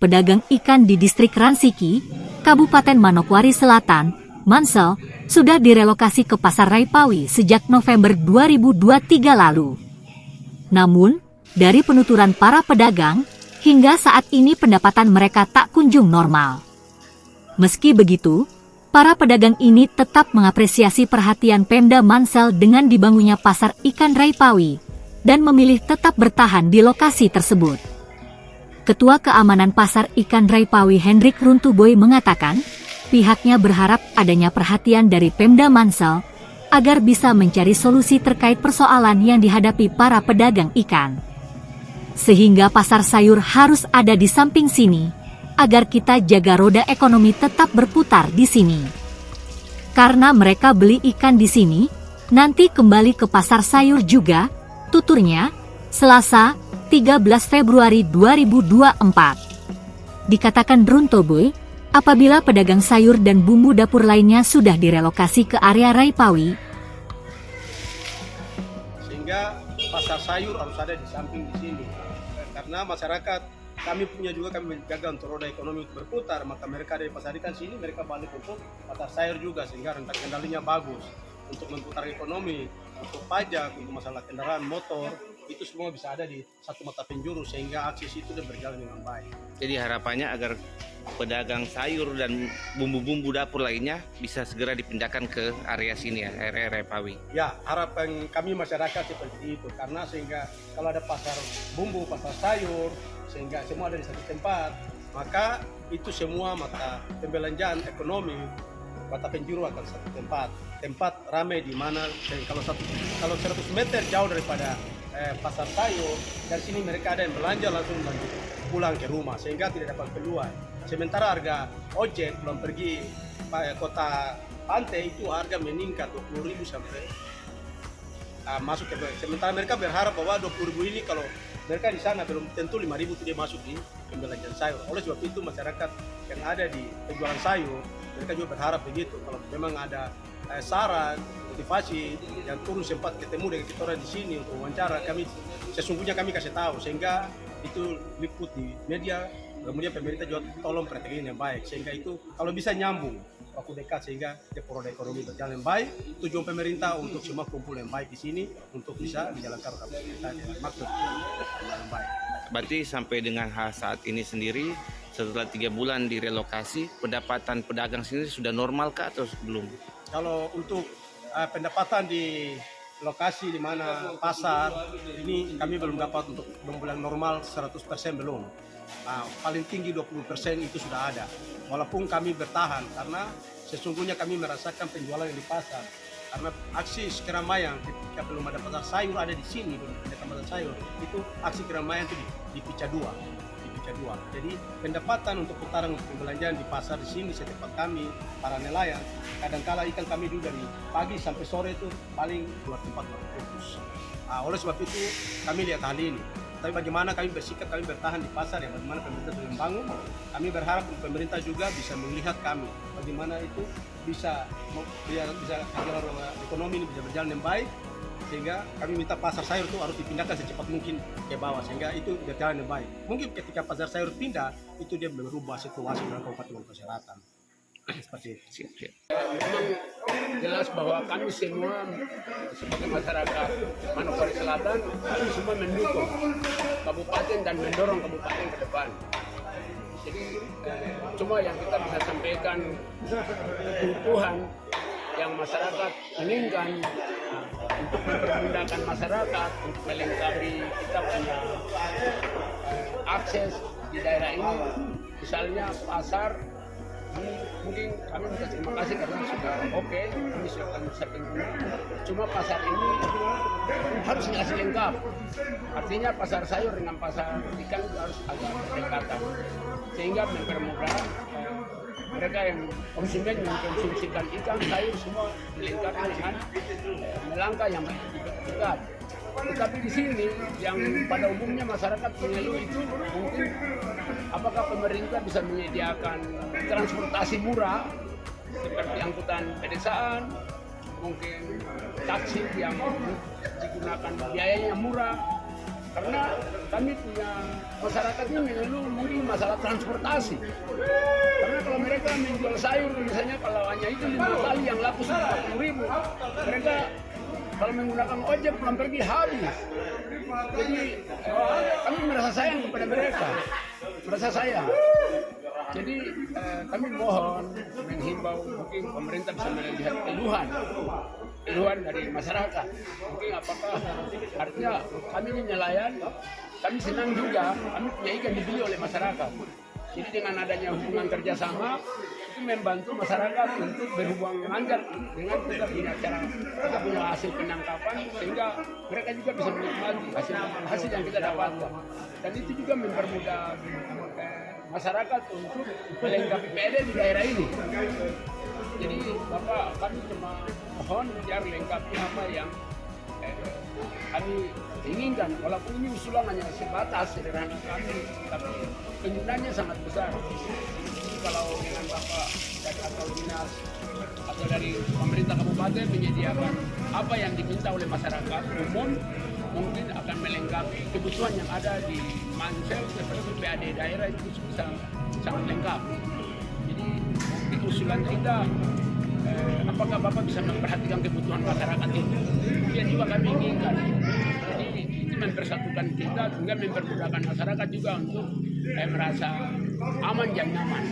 pedagang ikan di distrik Ransiki, Kabupaten Manokwari Selatan, Mansel, sudah direlokasi ke Pasar Raipawi sejak November 2023 lalu. Namun, dari penuturan para pedagang, hingga saat ini pendapatan mereka tak kunjung normal. Meski begitu, para pedagang ini tetap mengapresiasi perhatian Pemda Mansel dengan dibangunnya Pasar Ikan Raipawi dan memilih tetap bertahan di lokasi tersebut. Ketua Keamanan Pasar Ikan Raipawi Hendrik Runtuboy mengatakan, pihaknya berharap adanya perhatian dari Pemda Mansel agar bisa mencari solusi terkait persoalan yang dihadapi para pedagang ikan. Sehingga pasar sayur harus ada di samping sini, agar kita jaga roda ekonomi tetap berputar di sini. Karena mereka beli ikan di sini, nanti kembali ke pasar sayur juga, tuturnya, Selasa, 13 Februari 2024. Dikatakan Runtoboy, apabila pedagang sayur dan bumbu dapur lainnya sudah direlokasi ke area Raipawi, sehingga pasar sayur harus ada di samping di sini. Karena masyarakat kami menjaga untuk roda ekonomi berputar, maka mereka dari pasar ikan sini mereka balik untuk pasar sayur juga, sehingga rentang kendalinya bagus untuk memutar ekonomi, untuk pajak, untuk masalah kendaraan motor, itu semua bisa ada di satu mata penjuru sehingga akses itu sudah berjalan dengan baik. Jadi harapannya agar pedagang sayur dan bumbu-bumbu dapur lainnya bisa segera dipindahkan ke area sini ya, area Raipawi. Ya, harapan kami masyarakat seperti itu, karena sehingga kalau ada pasar bumbu, pasar sayur, sehingga semua ada di satu tempat, maka itu semua mata pembelanjaan ekonomi mata penjuru akan satu tempat ramai di mana kalau 100 meter jauh daripada pasar sayur, dari sini mereka ada yang belanja langsung lanjut pulang ke rumah sehingga tidak dapat keluar. Sementara harga ojek pulang pergi kota pantai itu harga meningkat 20.000 sampai masuk ke. Sementara mereka berharap bahwa 20.000 ini kalau mereka di sana belum tentu 5.000 itu dia masuk di pembelanjaan sayur. Oleh sebab itu masyarakat yang ada di penjualan sayur mereka juga berharap begitu. Kalau memang ada saran, motivasi yang turun sempat ketemu dengan kita orang di sini untuk wawancara, sesungguhnya kami kasih tahu sehingga itu liput di media. Kemudian pemerintah juga tolong perhatikan yang baik sehingga itu kalau bisa nyambung waktu dekat sehingga roda ekonomi berjalan yang baik. Tujuan pemerintah untuk semua kumpul yang baik di sini untuk bisa menjalankan roda pemerintah dengan maksud yang baik. Berarti sampai dengan saat ini sendiri setelah 3 bulan direlokasi, pendapatan pedagang sini sudah normal kah atau belum? Kalau untuk pendapatan di lokasi di mana pasar ini kami belum dapat untuk membilang normal 100% belum. Paling tinggi 20% itu sudah ada. Walaupun kami bertahan karena sesungguhnya kami merasakan penjualan di pasar. Karena aksi keramaian ketika belum ada pasar sayur ada di sini, belum ada pasar sayur, itu aksi keramaian itu dipecah dua. Jadi pendapatan untuk putaran untuk pembelanjaan di pasar di sini setempat kami para nelayan, kadangkala ikan kami dulu dari pagi sampai sore itu paling 2 tempat fokus. Oleh sebab itu kami lihat hal ini. Tapi bagaimana kami bersikap, kami bertahan di pasar ya, bagaimana pemerintah sudah membangun. Kami berharap pemerintah juga bisa melihat kami, bagaimana itu bisa agar ekonomi ini bisa berjalan yang baik. Sehingga kami minta pasar sayur itu harus dipindahkan secepat mungkin ke bawah sehingga itu berjalan yang baik. Mungkin ketika pasar sayur pindah itu dia merubah situasi dalam Kabupaten Manokwari Selatan. Seperti itu. Memang jelas bahwa kami semua sebagai masyarakat Manokwari Selatan kami semua mendukung kabupaten dan mendorong kabupaten ke depan. Jadi cuma yang kita bisa sampaikan kebutuhan yang masyarakat inginkan untuk mempermudahkan masyarakat untuk melengkapi kita punya akses di daerah ini, misalnya pasar. Mungkin kami bisa terima kasih karena sudah oke, kami sudah akan bisa pengguna. Cuma pasar ini harus dikasih lengkap. Artinya pasar sayur dengan pasar ikan itu harus agak berdekatan, sehingga mempermudah mereka yang konsumen mengkonsumsikan ikan, sayur semua dilengkapi dengan melangkah yang dekat. Tetapi di sini yang pada umumnya masyarakat mengeluh itu mungkin apakah pemerintah bisa menyediakan transportasi murah seperti angkutan pedesaan, mungkin taksi yang digunakan biayanya murah, karena kami punya masyarakat ini mengeluh mungkin masalah transportasi. Karena kalau mereka menjual sayur misalnya kalau hanya itu 5 kali yang laku 40.000, mereka kalau menggunakan ojek pulang pergi habis. Jadi kami merasa sayang kepada mereka, merasa sayang. Jadi kami mohon menghimbau mungkin pemerintah bisa melihat keluhan dari masyarakat. Mungkin apakah artinya kami ini nelayan, kami senang juga kami punya ikan dibeli oleh masyarakat. Jadi dengan adanya hubungan kerjasama itu membantu masyarakat untuk berhubungan lancar dengan kita punya hasil penangkapan sehingga mereka juga bisa menikmati hasil yang kita dapatkan. Dan itu juga mempermudah masyarakat untuk melengkapi PAD di daerah ini. Jadi Bapak, kami cuma mohon biar lengkapi apa yang kami inginkan, walaupun ini usulan hanya sebatas sederhana kami, tapi penggunaannya sangat besar. Jadi kalau dengan Bapak dan atau dinas atau dari pemerintah kabupaten menyediakan apa yang diminta oleh masyarakat umum, mungkin akan melengkapi kebutuhan yang ada di Mansel seperti PAD daerah itu bisa sangat lengkap. Jadi mungkin usulan kita, apakah Bapak bisa memperhatikan kebutuhan masyarakat itu? Yang juga kami inginkan. Jadi itu mempersatukan kita sehingga mempermudahkan masyarakat juga untuk merasa aman dan nyaman.